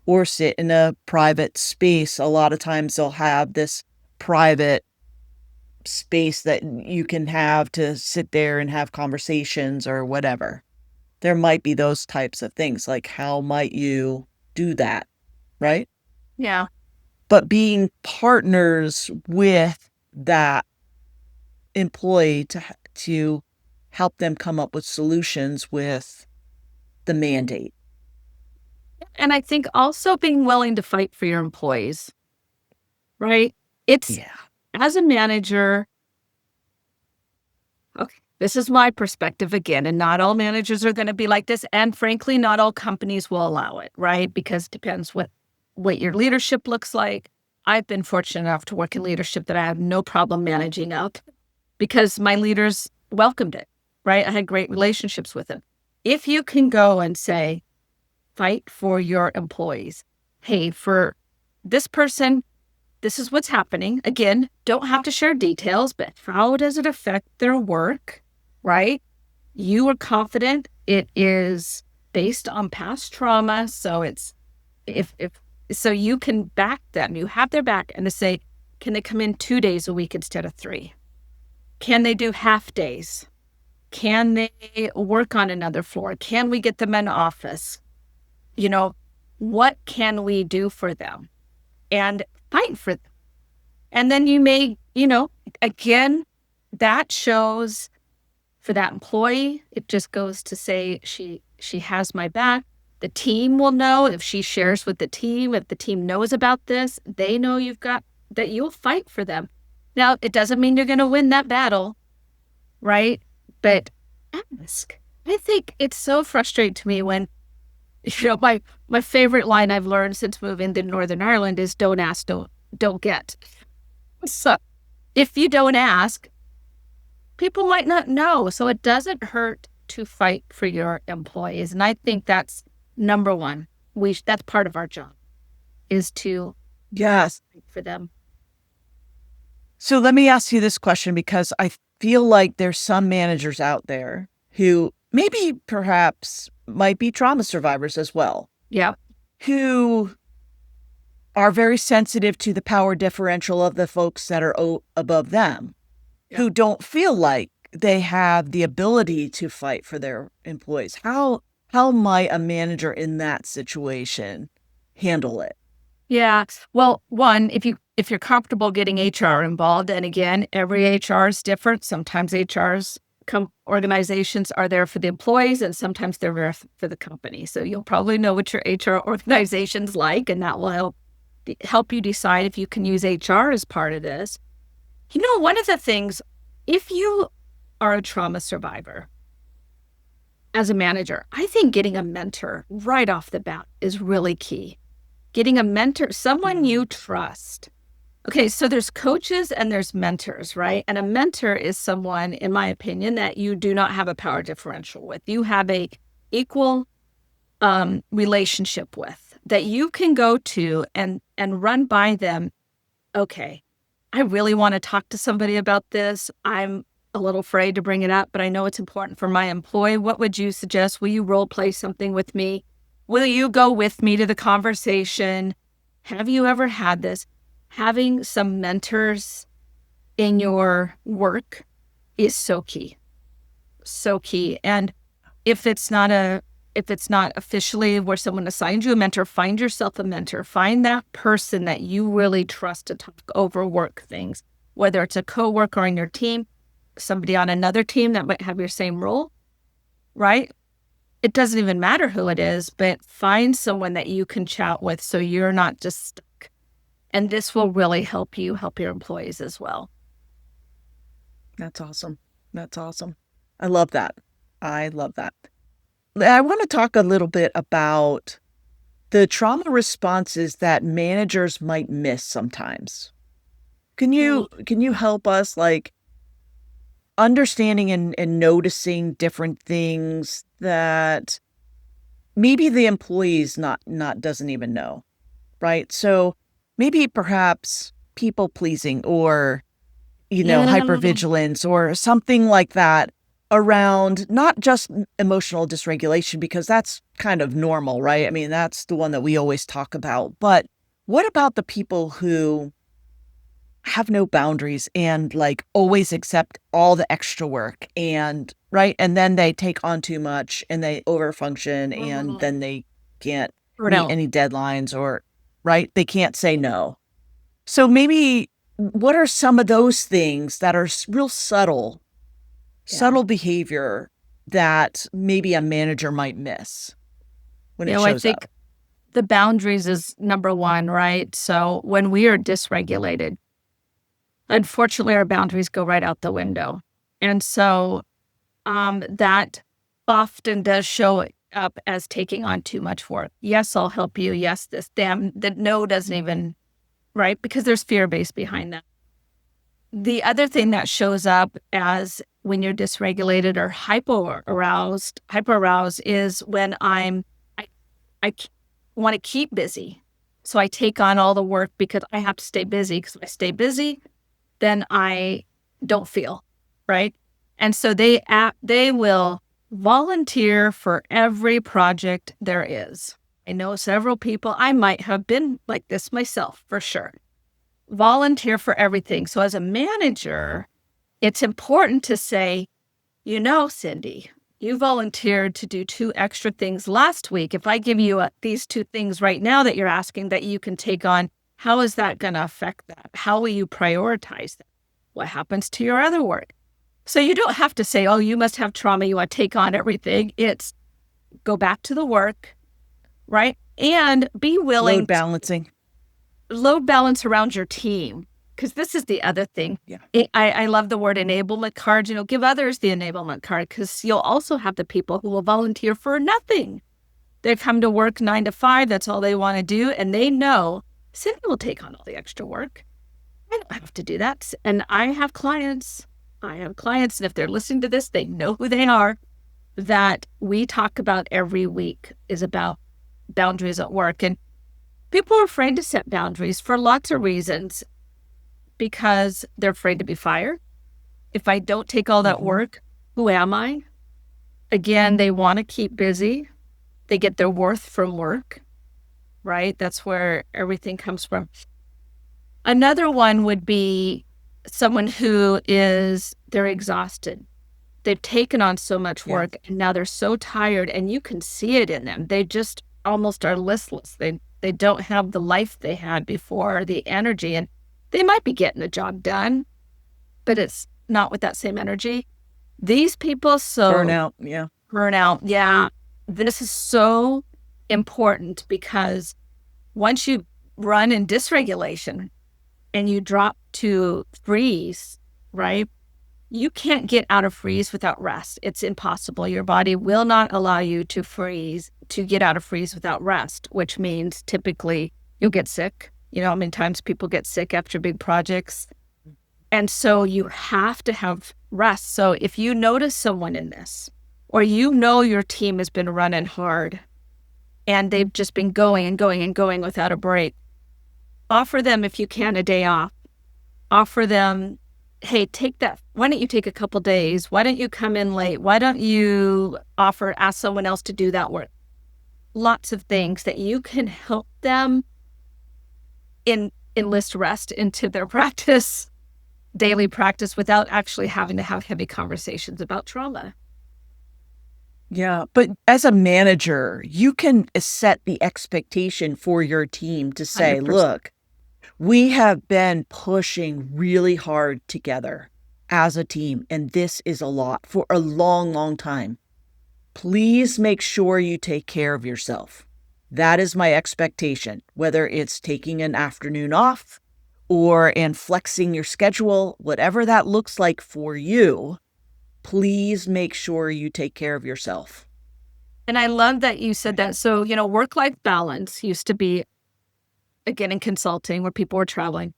or sit in a private space. A lot of times they'll have this private space that you can have to sit there and have conversations or whatever. There might be those types of things. Like, how might you do that? Right. Yeah. But being partners with that employee to help them come up with solutions with the mandate. And I think also being willing to fight for your employees, right? It's Yeah. as a manager, okay, this is my perspective again, and not all managers are going to be like this. And frankly, not all companies will allow it, right? Because it depends what your leadership looks like. I've been fortunate enough to work in leadership that I have no problem managing up because my leaders welcomed it, right? I had great relationships with them. If you can go and say, fight for your employees. Hey, for this person, this is what's happening. Again, don't have to share details, but how does it affect their work, right? You are confident it is based on past trauma. So it's, if so you can back them, you have their back and to say, can they come in 2 days a week instead of 3? Can they do half days? Can they work on another floor? Can we get them in office? You know, what can we do for them? And fight for them. And then you may, again, that shows for that employee, it just goes to say she has my back. The team will know if she shares with the team, if the team knows about this, they know that you'll fight for them. Now, it doesn't mean you're going to win that battle, right? But ask. I think it's so frustrating to me when, my favorite line I've learned since moving to Northern Ireland is don't ask, don't get. So if you don't ask, people might not know. So it doesn't hurt to fight for your employees. And I think that's number one. That's part of our job is to Yes. fight for them. So let me ask you this question because I feel like there's some managers out there who maybe perhaps might be trauma survivors as well, Yeah. who are very sensitive to the power differential of the folks that are above them, who don't feel like they have the ability to fight for their employees. How might a manager in that situation handle it? Yeah. Well, one, if you're comfortable getting HR involved, and again, every HR is different. Sometimes organizations are there for the employees, and sometimes they're there for the company. So you'll probably know what your HR organization's like, and that will help you decide if you can use HR as part of this. One of the things, if you are a trauma survivor, as a manager, I think getting a mentor right off the bat is really key. Getting a mentor, someone you trust. Okay, so there's coaches and there's mentors, right? And a mentor is someone, in my opinion, that you do not have a power differential with. You have a equal relationship with that you can go to and run by them. Okay, I really want to talk to somebody about this. I'm a little afraid to bring it up, but I know it's important for my employee. What would you suggest? Will you role play something with me? Will you go with me to the conversation? Have you ever had this? Having some mentors in your work is so key. So key. And if it's not officially where someone assigns you a mentor, find yourself a mentor. Find that person that you really trust to talk over work things, whether it's a coworker on your team, somebody on another team that might have your same role, right? It doesn't even matter who it is, but find someone that you can chat with so you're not just stuck. And this will really help you help your employees as well. That's awesome. That's awesome. I love that. I love that. I want to talk a little bit about the trauma responses that managers might miss sometimes. Can you help us understanding and noticing different things that maybe the employees not doesn't even know, right? So maybe perhaps people pleasing or hypervigilance or something like that around not just emotional dysregulation, because that's kind of normal, right? I mean, that's the one that we always talk about. But what about the people who have no boundaries and always accept all the extra work and right? And then they take on too much and they overfunction and then they can't meet any deadlines or right? They can't say no. So maybe what are some of those things that are real subtle subtle behavior that maybe a manager might miss when it I shows think up? the boundaries is number one, right? So when we are dysregulated, unfortunately, our boundaries go right out the window. And so that often does show up as taking on too much work. Yes, I'll help you. Yes, this damn, that no doesn't even, right? Because there's fear based behind that. The other thing that shows up as when you're dysregulated or hyper aroused is when I want to keep busy. So I take on all the work because I have to stay busy. Because if I stay busy, then I don't feel right. And so they will volunteer for every project there is. I know several people. I might have been like this myself for sure. Volunteer for everything. So as a manager, it's important to say, Cyndi, you volunteered to do 2 extra things last week. If I give you these 2 things right now that you're asking that you can take on, how is that going to affect that? How will you prioritize that? What happens to your other work? So you don't have to say, oh, you must have trauma. You want to take on everything. It's go back to the work, right? And be willing Load balancing. load balance around your team. Because this is the other thing. Yeah. I love the word enablement card. Give others the enablement card because you'll also have the people who will volunteer for nothing. They come to work 9 to 5. That's all they want to do. And they know Cyndi will take on all the extra work. I don't have to do that. And I have clients. And if they're listening to this, they know who they are, that we talk about every week is about boundaries at work. And people are afraid to set boundaries for lots of reasons. Because they're afraid to be fired. If I don't take all that work, who am I? Again, they want to keep busy. They get their worth from work, right? That's where everything comes from. Another one would be someone they're exhausted. They've taken on so much work and now they're so tired and you can see it in them. They just almost are listless. They don't have the life they had before, the energy, and they might be getting the job done, but it's not with that same energy. These people, Burnout. Yeah. This is so important because once you run in dysregulation and you drop to freeze, right? You can't get out of freeze without rest. It's impossible. Your body will not allow you to get out of freeze without rest, which means typically you'll get sick. How many times people get sick after big projects? And so you have to have rest. So if you notice someone in this, or your team has been running hard and they've just been going and going and going without a break, offer them, if you can, a day off. Offer them, hey, why don't you take a couple days? Why don't you come in late? Why don't you ask someone else to do that work? Lots of things that you can help them enlist rest into their daily practice without actually having to have heavy conversations about trauma. Yeah. But as a manager, you can set the expectation for your team to say, 100%. look, we have been pushing really hard together as a team, and this is a lot for a long, long time. Please make sure you take care of yourself. That is my expectation, whether it's taking an afternoon off and flexing your schedule, whatever that looks like for you, please make sure you take care of yourself. And I love that you said that. So, work-life balance used to be, again, in consulting where people were traveling.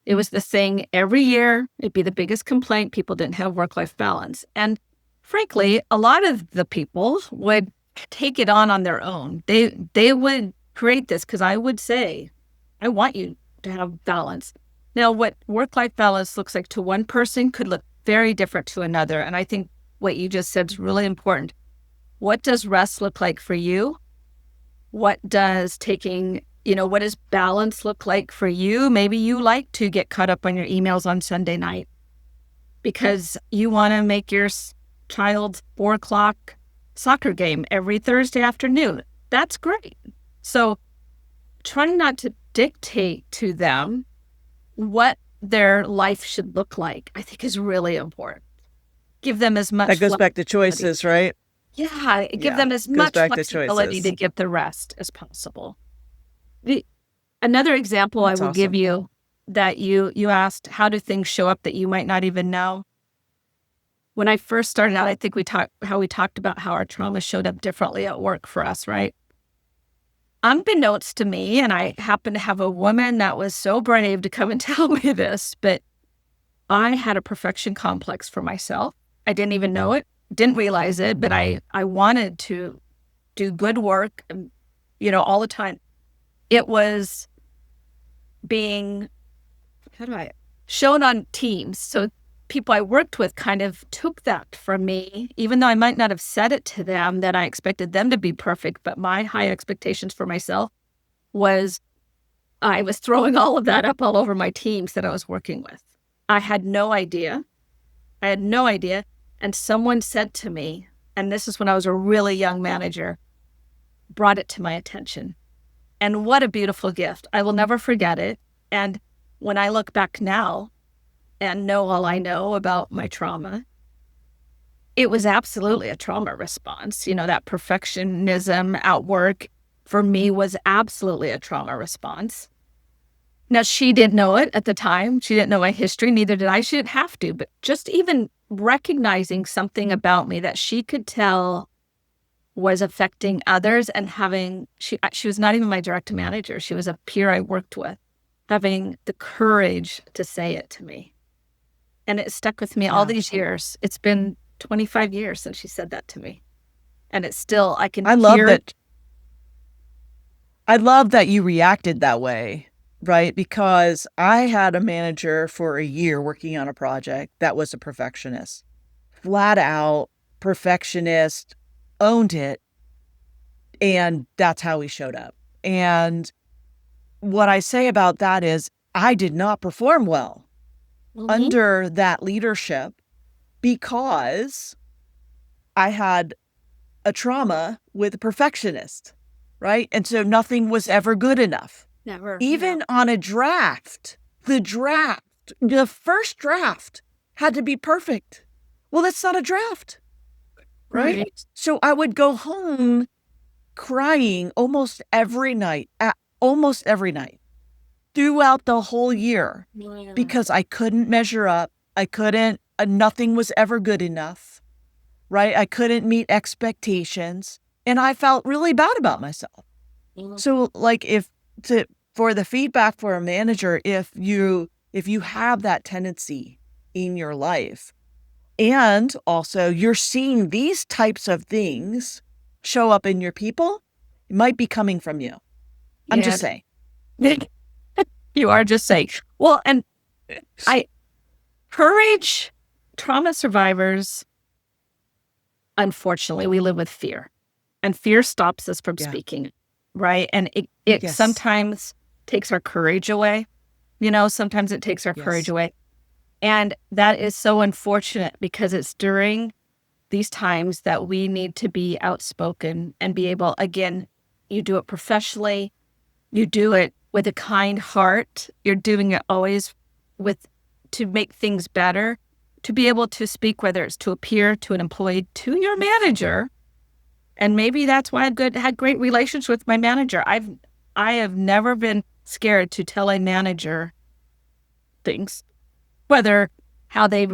It was the thing every year. It'd be the biggest complaint. People didn't have work-life balance. And frankly, a lot of the people would take it on their own. They would create this because I would say, I want you to have balance. Now, what work-life balance looks like to one person could look very different to another. And I think what you just said is really important. What does rest look like for you? What does what does balance look like for you? Maybe you like to get caught up on your emails on Sunday night because you want to make your child's 4:00 soccer game every Thursday afternoon. That's great. So trying not to dictate to them what their life should look like, I think is really important. give them as much That goes back to flexibility. choices, right? Yeah, give Yeah, them as goes much back to flexibility choices. to get the rest as possible. The Another example I That's will give awesome. you that you asked, how do things show up that you might not even know? When I first started out, I think we talked about how our trauma showed up differently at work for us, right? Unbeknownst to me, and I happened to have a woman that was so brave to come and tell me this, but I had a perfection complex for myself. I didn't even know it, didn't realize it, but I wanted to do good work, all the time. It was being, how do I, shown on teams. So people I worked with kind of took that from me, even though I might not have said it to them that I expected them to be perfect. But my high expectations for myself was I was throwing all of that up all over my teams that I was working with. I had no idea. I had no idea. And someone said to me, and this is when I was a really young manager, brought it to my attention. And what a beautiful gift. I will never forget it. And when I look back now and know all I know about my trauma, it was absolutely a trauma response. That perfectionism at work for me was absolutely a trauma response. Now, she didn't know it at the time. She didn't know my history. Neither did I. She didn't have to. But just even recognizing something about me that she could tell was affecting others and she was not even my direct manager. She was a peer I worked with, having the courage to say it to me. And it stuck with me all Yeah. these years. It's been 25 years since she said that to me. And it's still, I can I love hear it. that. I love that you reacted that way, right? Because I had a manager for a year working on a project that was a perfectionist, flat out perfectionist, owned it. And that's how he showed up. And what I say about that is I did not perform well Mhm. under that leadership because I had a trauma with a perfectionist, right? And so nothing was ever good enough. Never. Yeah. Even on a draft, the first draft had to be perfect. Well, that's not a draft, right? Right. So I would go home crying almost every night throughout the whole year Yeah. because I couldn't measure up. Nothing was ever good enough, right? I couldn't meet expectations and I felt really bad about myself. Mhm. So like for the feedback for a manager, if you have that tendency in your life and also you're seeing these types of things show up in your people, it might be coming from you. I'm Yeah. just saying. You are just saying. Well, and I courage, trauma survivors, unfortunately, we live with fear. And fear stops us from Yeah. speaking, right? And it Yes. sometimes takes our courage away. Sometimes it takes our courage Yes. away. And that is so unfortunate because it's during these times that we need to be outspoken and be able, again, you do it professionally, you do it with a kind heart, you're doing it always with to make things better, to be able to speak, whether it's to a peer, to an employee, to your manager. And maybe that's why had great relations with my manager. I have never been scared to tell a manager things, whether how they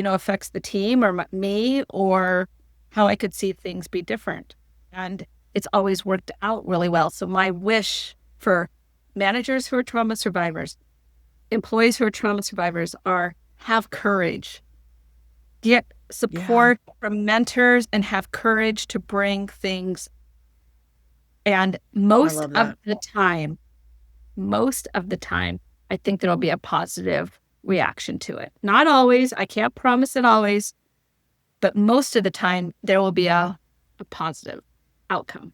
affects the team or me, or how I could see things be different. And it's always worked out really well. So my wish for managers who are trauma survivors, employees who are trauma survivors, are have courage, get Yeah. support from mentors, and have courage to bring things. And I love that. most of the time, I think there'll be a positive reaction to it. Not always, I can't promise it always, but most of the time there will be a positive outcome.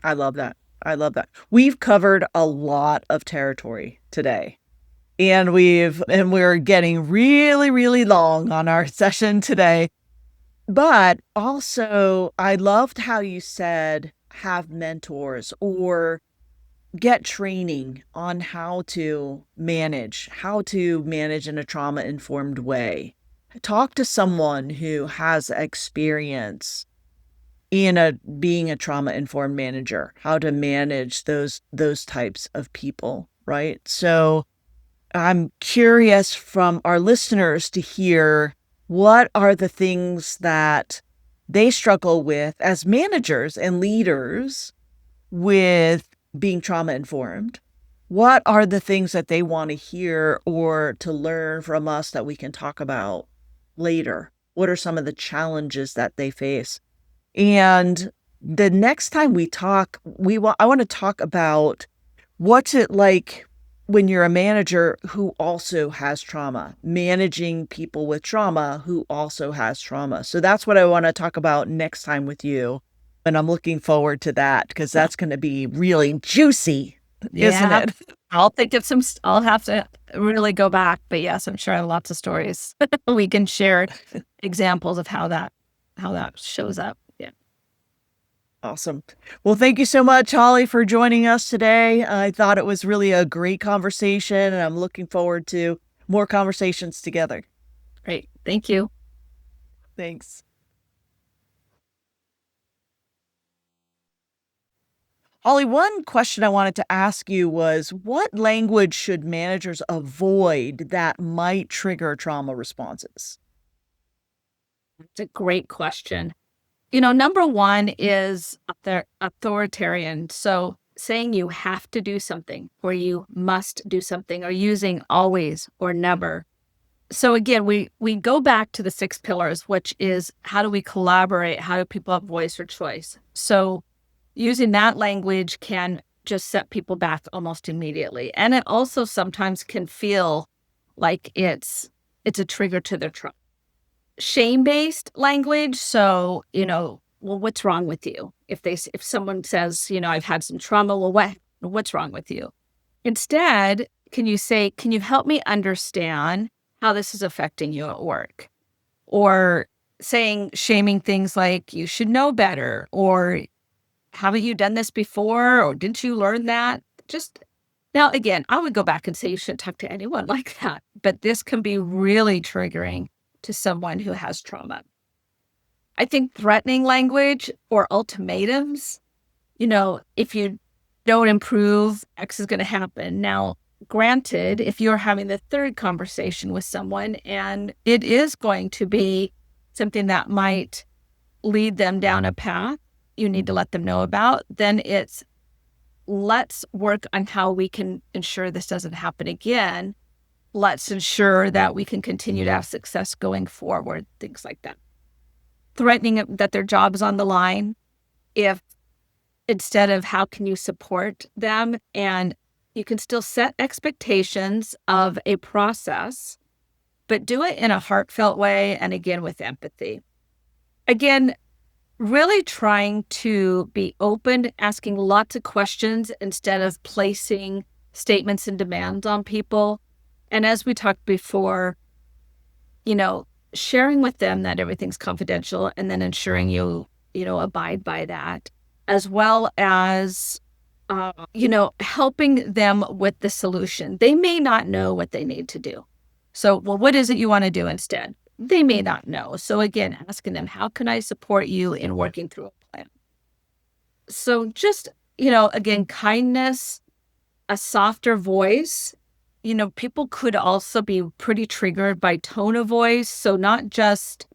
I love that. I love that. We've covered a lot of territory today. And we're getting really, really long on our session today. But also, I loved how you said have mentors or get training on how to manage in a trauma-informed way. Talk to someone who has experience being a trauma-informed manager, how to manage those types of people, right? So I'm curious from our listeners to hear what are the things that they struggle with as managers and leaders with being trauma informed. What are the things that they want to hear or to learn from us that we can talk about later? What are some of the challenges that they face? And the next time we talk, I want to talk about what's it like when you're a manager who also has trauma, managing people with trauma who also has trauma. So that's what I want to talk about next time with you. And I'm looking forward to that because that's going to be really juicy, isn't Yeah. it? I'll think of some, I'll have to really go back. But yes, I'm sure I have lots of stories we can share examples of how that shows up. Yeah. Awesome. Well, thank you so much, Holly, for joining us today. I thought it was really a great conversation, and I'm looking forward to more conversations together. Great. Thank you. Thanks. Holly, one question I wanted to ask you was what language should managers avoid that might trigger trauma responses? It's a great question. Number one is authoritarian. So saying you have to do something or you must do something or using always or never. So again, we go back to the six pillars, which is how do we collaborate? How do people have voice or choice? So using that language can just set people back almost immediately. And it also sometimes can feel like it's a trigger to their trauma. Shame-based language. So, well, what's wrong with you? If someone says, I've had some trauma, well, what's wrong with you? Instead, can you say, can you help me understand how this is affecting you at work? Or shaming things like you should know better, or haven't you done this before? Or didn't you learn that? Just now, again, I would go back and say you shouldn't talk to anyone like that. But this can be really triggering to someone who has trauma. I think threatening language or ultimatums, if you don't improve, X is going to happen. Now, granted, if you're having the third conversation with someone and it is going to be something that might lead them down a path you need to let them know about, then it's let's work on how we can ensure this doesn't happen again. Let's ensure that we can continue to have success going forward, things like that. Threatening that their job is on the line, if instead of how can you support them, and you can still set expectations of a process, but do it in a heartfelt way and again with empathy. Again, really trying to be open, asking lots of questions instead of placing statements and demands on people. And as we talked before, sharing with them that everything's confidential and then ensuring you abide by that, as well as, helping them with the solution. They may not know what they need to do. So, well, what is it you want to do instead? They may not know. So again, asking them, how can I support you in working through a plan? So just, again, kindness, a softer voice. People could also be pretty triggered by tone of voice. So not just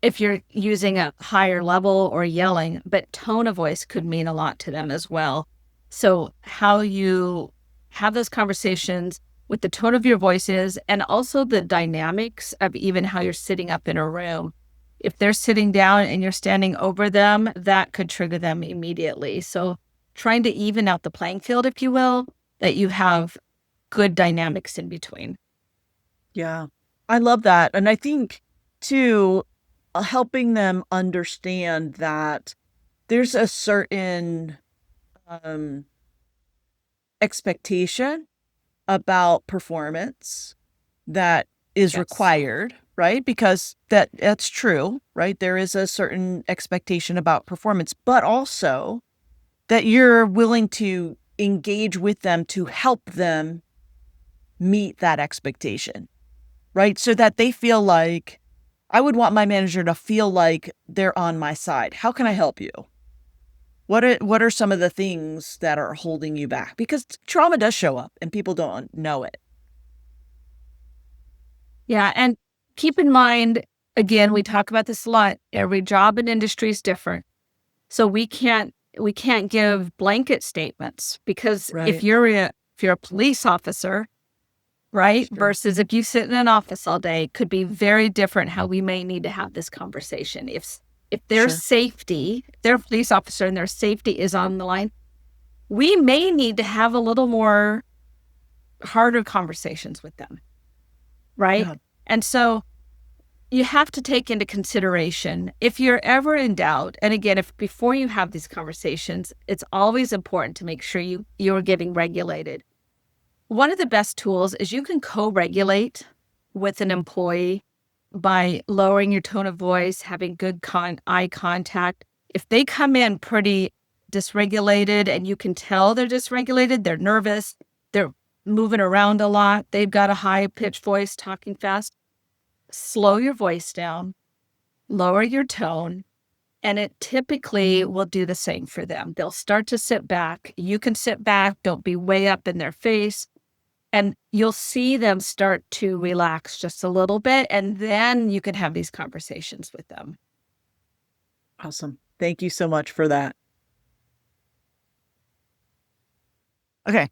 if you're using a higher level or yelling, but tone of voice could mean a lot to them as well. So how you have those conversations with the tone of your voice is, and also the dynamics of even how you're sitting up in a room. If they're sitting down and you're standing over them, that could trigger them immediately. So trying to even out the playing field, if you will, that you have good dynamics in between. Yeah, I love that. And I think, too, helping them understand that there's a certain um, expectation about performance that is Yes. required, right? Because that's true, right? There is a certain expectation about performance, but also that you're willing to engage with them to help them meet that expectation, right? So that they feel like, I would want my manager to feel like they're on my side. How can I help you? What are some of the things that are holding you back? Because trauma does show up and people don't know it. Yeah. And keep in mind, again, we talk about this a lot. Every job and industry is different. So we can't give blanket statements, because Right. if you're a police officer, right, Sure. versus if you sit in an office all day, could be very different how we may need to have this conversation. If their Sure. safety, if they're a police officer and their safety is on the line, we may need to have a little more harder conversations with them, right? Yeah. And so you have to take into consideration, if you're ever in doubt, and again, if before you have these conversations, it's always important to make sure you're getting regulated. One of the best tools is you can co-regulate with an employee by lowering your tone of voice, having good eye contact. If they come in pretty dysregulated and you can tell they're dysregulated, they're nervous, they're moving around a lot, they've got a high-pitched voice, talking fast, slow your voice down, lower your tone, and it typically will do the same for them. They'll start to sit back. You can sit back, don't be way up in their face, and you'll see them start to relax just a little bit, and then you can have these conversations with them. Awesome. Thank you so much for that. Okay.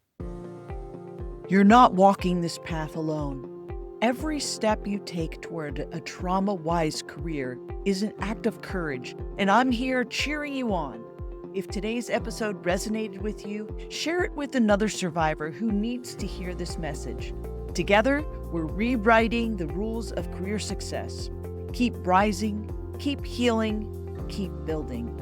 You're not walking this path alone. Every step you take toward a trauma-wise career is an act of courage, and I'm here cheering you on. If today's episode resonated with you, share it with another survivor who needs to hear this message. Together, we're rewriting the rules of career success. Keep rising, keep healing, keep building.